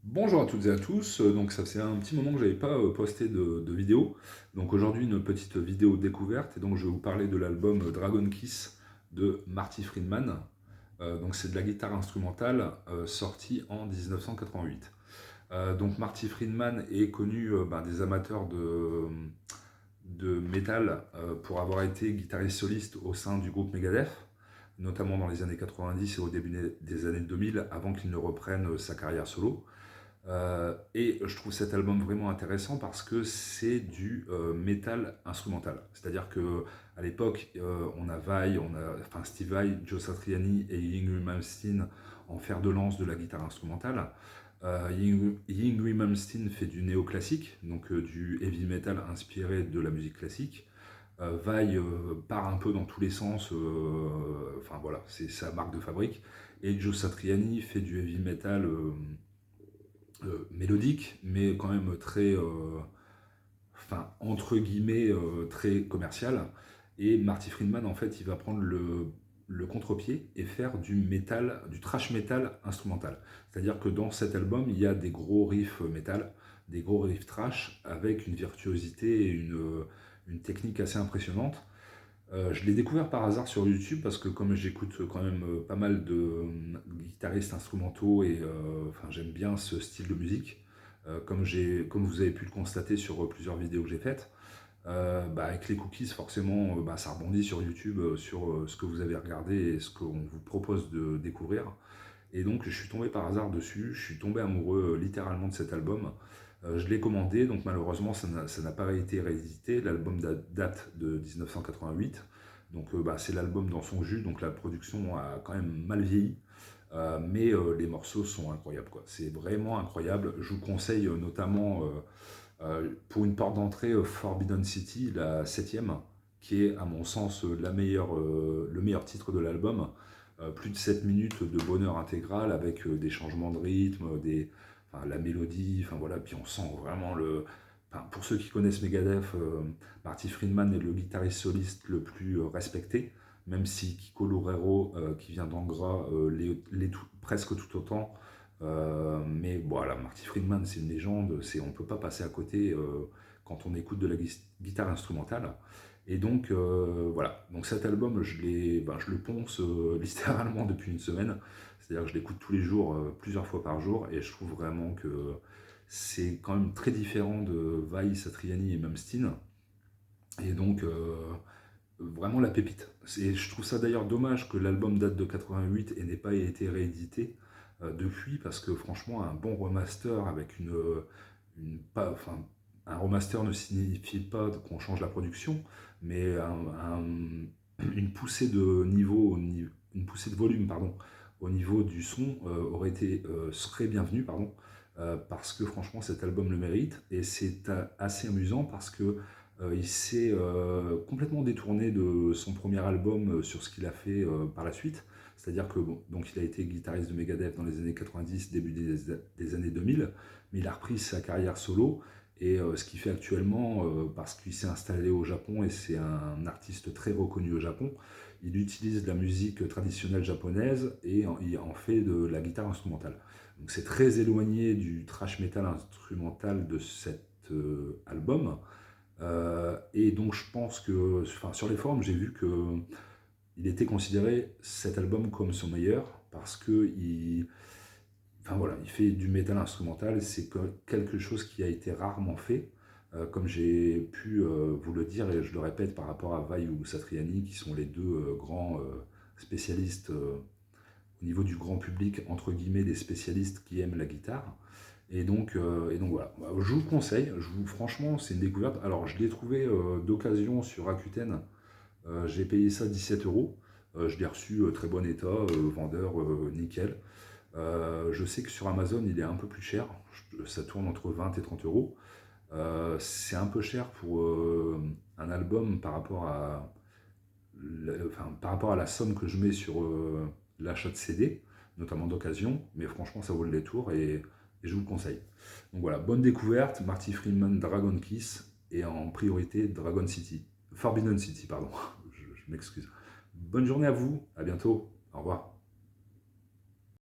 Bonjour à toutes et à tous, donc ça faisait un petit moment que j'avais pas posté de vidéo, donc aujourd'hui une petite vidéo découverte, et donc je vais vous parler de l'album Dragon Kiss de Marty Friedman. Donc c'est de la guitare instrumentale sortie en 1988. Donc Marty Friedman est connu des amateurs de métal pour avoir été guitariste soliste au sein du groupe Megadeth, notamment dans les années 90 et au début des années 2000, avant qu'il ne reprenne sa carrière solo. Et je trouve cet album vraiment intéressant parce que c'est du métal instrumental. C'est-à-dire que à l'époque, on a Vai, enfin Steve Vai, Joe Satriani et Yngwie Malmsteen en fer de lance de la guitare instrumentale. Yngwie Malmsteen fait du néoclassique, donc du heavy metal inspiré de la musique classique. Vai part un peu dans tous les sens, enfin voilà, c'est sa marque de fabrique. Et Joe Satriani fait du heavy metal mélodique, mais quand même très, enfin, entre guillemets, très commercial. Et Marty Friedman, en fait, il va prendre le contre-pied et faire du métal, du thrash metal instrumental. C'est-à-dire que dans cet album, il y a des gros riffs métal, des gros riffs thrash, avec une virtuosité et une technique assez impressionnante. Je l'ai découvert par hasard sur YouTube parce que comme j'écoute quand même pas mal de guitaristes instrumentaux et enfin, j'aime bien ce style de musique, comme vous avez pu le constater sur plusieurs vidéos que j'ai faites, avec les cookies forcément ça rebondit sur YouTube sur ce que vous avez regardé et ce qu'on vous propose de découvrir. Et donc je suis tombé par hasard dessus, je suis tombé amoureux littéralement de cet album. Je l'ai commandé, donc malheureusement ça n'a pas été réédité. L'album date de 1988, donc c'est l'album dans son jus, donc la production a quand même mal vieilli. Mais les morceaux sont incroyables, quoi. C'est vraiment incroyable. Je vous conseille notamment pour une porte d'entrée Forbidden City, la septième, qui est à mon sens le meilleur titre de l'album. Plus de 7 minutes de bonheur intégral avec des changements de rythme, enfin, la mélodie, enfin voilà, puis on sent vraiment enfin, pour ceux qui connaissent Megadeth, Marty Friedman est le guitariste soliste le plus respecté, même si Kiko Loureiro, qui vient d'Angra, presque tout autant. Mais voilà, Marty Friedman, c'est une légende, on ne peut pas passer à côté quand on écoute de la guitare instrumentale. Et donc, voilà, donc cet album, je le ponce littéralement depuis une semaine. C'est-à-dire que je l'écoute tous les jours, plusieurs fois par jour, et je trouve vraiment que c'est quand même très différent de Vai, Satriani et Malmsteen. Et donc, vraiment la pépite. Je trouve ça d'ailleurs dommage que l'album date de 88 et n'ait pas été réédité depuis, parce que franchement, un bon remaster avec enfin, un remaster ne signifie pas qu'on change la production, mais une poussée de niveau, une poussée de volume, pardon, au niveau du son serait bienvenue, pardon, parce que franchement cet album le mérite, et c'est assez amusant parce que il s'est complètement détourné de son premier album sur ce qu'il a fait par la suite. C'est-à-dire que bon, donc il a été guitariste de Megadeth dans les années 90, début des années 2000, mais il a repris sa carrière solo. Et ce qu'il fait actuellement, parce qu'il s'est installé au Japon et c'est un artiste très reconnu au Japon, il utilise de la musique traditionnelle japonaise et il en fait de la guitare instrumentale. Donc c'est très éloigné du thrash metal instrumental de cet album. Et donc je pense que, enfin, sur les forums, j'ai vu que il était considéré cet album comme son meilleur parce que enfin voilà, il fait du métal instrumental. C'est quelque chose qui a été rarement fait, comme j'ai pu vous le dire et je le répète par rapport à Vai ou Satriani, qui sont les deux grands spécialistes au niveau du grand public, entre guillemets, des spécialistes qui aiment la guitare. Et donc voilà, je vous le conseille, franchement c'est une découverte. Alors je l'ai trouvé d'occasion sur Rakuten, j'ai payé ça 17 euros. Je l'ai reçu très bon état, vendeur nickel. Je sais que sur Amazon il est un peu plus cher, ça tourne entre 20 et 30 euros. C'est un peu cher pour un album par rapport à la somme que je mets sur l'achat de CD, notamment d'occasion, mais franchement ça vaut le détour et je vous le conseille. Donc voilà, bonne découverte, Marty Friedman, Dragon Kiss, et en priorité Dragon City, Forbidden City, pardon, je m'excuse. Bonne journée à vous, à bientôt, au revoir.